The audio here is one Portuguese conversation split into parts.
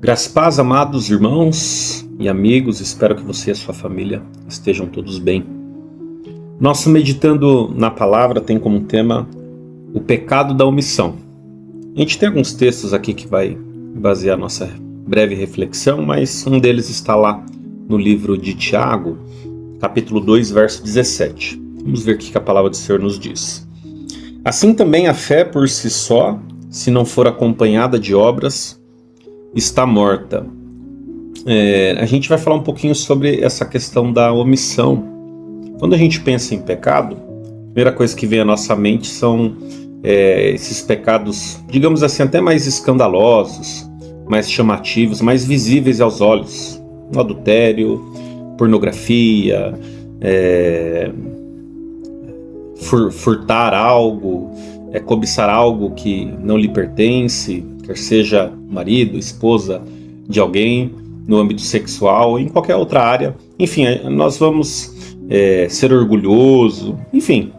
Graças e paz, amados irmãos e amigos, espero que você e a sua família estejam todos bem. Nosso Meditando na Palavra tem como tema o pecado da omissão. A gente tem alguns textos aqui que vai basear a nossa breve reflexão, mas um deles está lá no livro de Tiago, capítulo 2, verso 17. Vamos ver o que a palavra do Senhor nos diz. Assim também a fé por si só, se não for acompanhada de obras, está morta. A gente vai falar um pouquinho sobre essa questão da omissão. Quando a gente pensa em pecado, a primeira coisa que vem à nossa mente são esses pecados, digamos assim, até mais escandalosos, mais chamativos, mais visíveis aos olhos. O adultério, pornografia, furtar algo, cobiçar algo que não lhe pertence, quer seja marido, esposa de alguém, no âmbito sexual, em qualquer outra área. Enfim, nós vamos ser orgulhoso, enfim,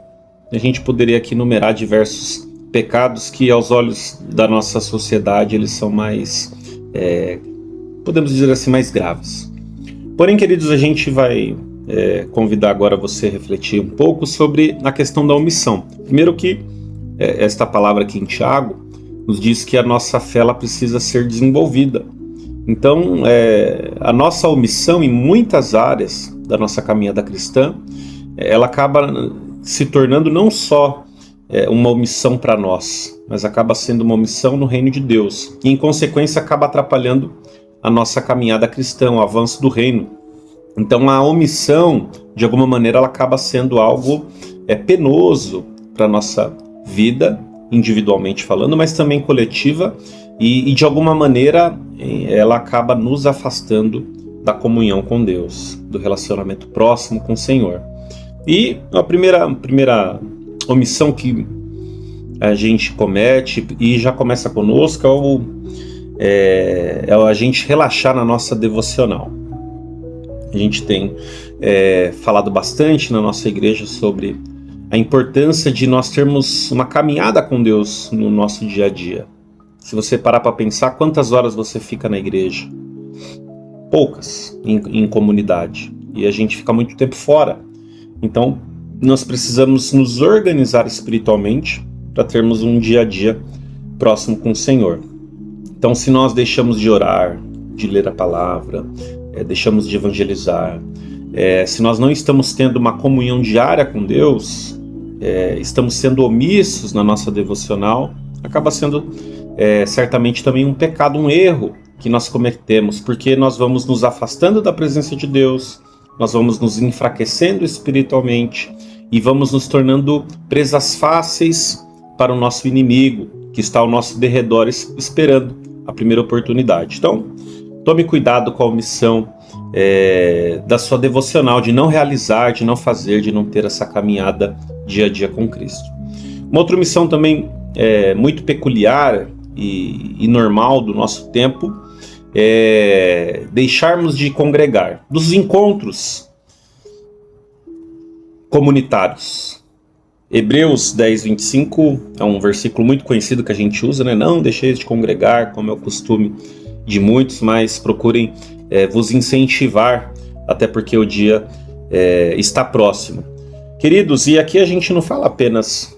a gente poderia aqui enumerar diversos pecados que aos olhos da nossa sociedade eles são mais, podemos dizer assim, mais graves. Porém, queridos, a gente vai convidar agora você a refletir um pouco sobre a questão da omissão. Primeiro que esta palavra aqui em Tiago nos diz que a nossa fé ela precisa ser desenvolvida. Então, a nossa omissão em muitas áreas da nossa caminhada cristã, ela acaba se tornando não só uma omissão para nós, mas acaba sendo uma omissão no reino de Deus. E, em consequência, acaba atrapalhando a nossa caminhada cristã, o avanço do reino. Então, a omissão, de alguma maneira, ela acaba sendo algo penoso para a nossa vida, individualmente falando, mas também coletiva, e de alguma maneira ela acaba nos afastando da comunhão com Deus, do relacionamento próximo com o Senhor. E a primeira omissão que a gente comete, e já começa conosco, é a gente relaxar na nossa devocional. A gente tem falado bastante na nossa igreja sobre a importância de nós termos uma caminhada com Deus no nosso dia a dia. Se você parar para pensar, quantas horas você fica na igreja? Poucas em comunidade. E a gente fica muito tempo fora. Então, nós precisamos nos organizar espiritualmente para termos um dia a dia próximo com o Senhor. Então, se nós deixamos de orar, de ler a palavra, deixamos de evangelizar, se nós não estamos tendo uma comunhão diária com Deus, estamos sendo omissos na nossa devocional, acaba sendo certamente também um pecado, um erro que nós cometemos, porque nós vamos nos afastando da presença de Deus, nós vamos nos enfraquecendo espiritualmente e vamos nos tornando presas fáceis para o nosso inimigo, que está ao nosso derredor esperando a primeira oportunidade. Então, tome cuidado com a omissão da sua devocional, de não realizar, de não fazer, de não ter essa caminhada dia a dia com Cristo. Uma outra omissão também muito peculiar e normal do nosso tempo é deixarmos de congregar, dos encontros comunitários. Hebreus 10, 25 é um versículo muito conhecido que a gente usa, né? Não deixeis de congregar, como é o costume de muitos, mas procurem vos incentivar, até porque o dia está próximo. Queridos, e aqui a gente não fala apenas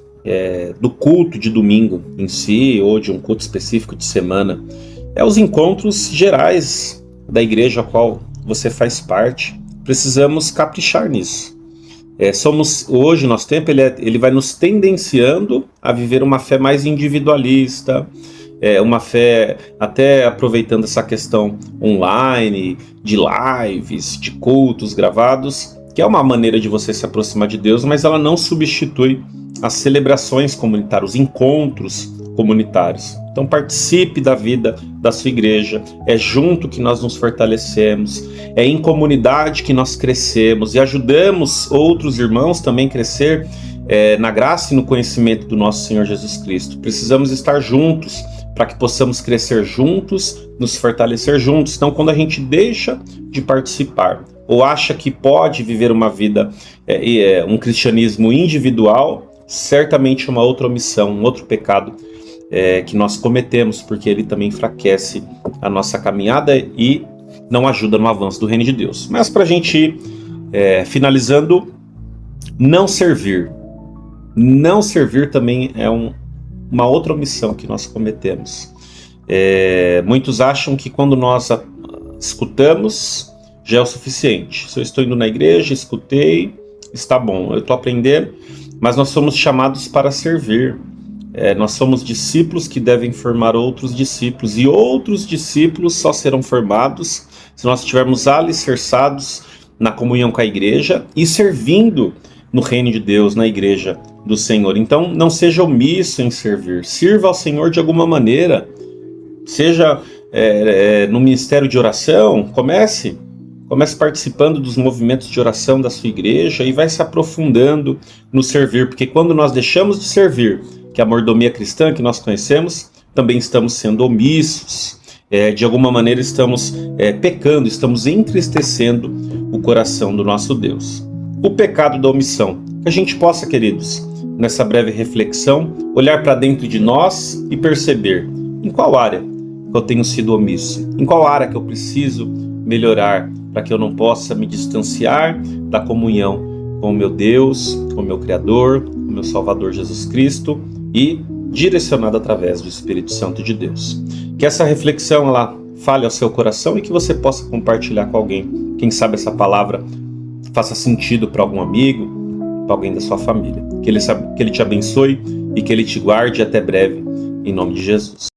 do culto de domingo em si, ou de um culto específico de semana, os encontros gerais da igreja a qual você faz parte. Precisamos caprichar nisso. Hoje, nosso tempo, ele vai nos tendenciando a viver uma fé mais individualista, uma fé até aproveitando essa questão online, de lives, de cultos gravados, que é uma maneira de você se aproximar de Deus, mas ela não substitui as celebrações comunitárias, os encontros comunitários. Então participe da vida da sua igreja, é junto que nós nos fortalecemos, é em comunidade que nós crescemos e ajudamos outros irmãos também a crescer na graça e no conhecimento do nosso Senhor Jesus Cristo. Precisamos estar juntos para que possamos crescer juntos, nos fortalecer juntos. Então, quando a gente deixa de participar ou acha que pode viver uma vida, um cristianismo individual, certamente uma outra omissão, um outro pecado que nós cometemos, porque ele também enfraquece a nossa caminhada e não ajuda no avanço do reino de Deus. Mas para a gente ir finalizando, não servir. Não servir também é uma outra omissão que nós cometemos. Muitos acham que quando nós escutamos já é o suficiente. Se eu estou indo na igreja, escutei, está bom, eu estou aprendendo, mas nós somos chamados para servir. Nós somos discípulos que devem formar outros discípulos, e outros discípulos só serão formados se nós estivermos alicerçados na comunhão com a igreja e servindo no reino de Deus, na igreja do Senhor. Então não seja omisso em servir, sirva ao Senhor de alguma maneira, seja no ministério de oração, comece participando dos movimentos de oração da sua igreja e vai se aprofundando no servir, porque quando nós deixamos de servir, que é a mordomia cristã que nós conhecemos, também estamos sendo omissos, de alguma maneira estamos pecando, estamos entristecendo o coração do nosso Deus. O pecado da omissão, que a gente possa, queridos, nessa breve reflexão, olhar para dentro de nós e perceber em qual área que eu tenho sido omisso, em qual área que eu preciso melhorar, para que eu não possa me distanciar da comunhão com o meu Deus, com o meu Criador, com o meu Salvador Jesus Cristo e direcionado através do Espírito Santo de Deus. Que essa reflexão ela fale ao seu coração e que você possa compartilhar com alguém. Quem sabe essa palavra faça sentido para algum amigo, para alguém da sua família. Que ele te abençoe e que ele te guarde até breve, em nome de Jesus.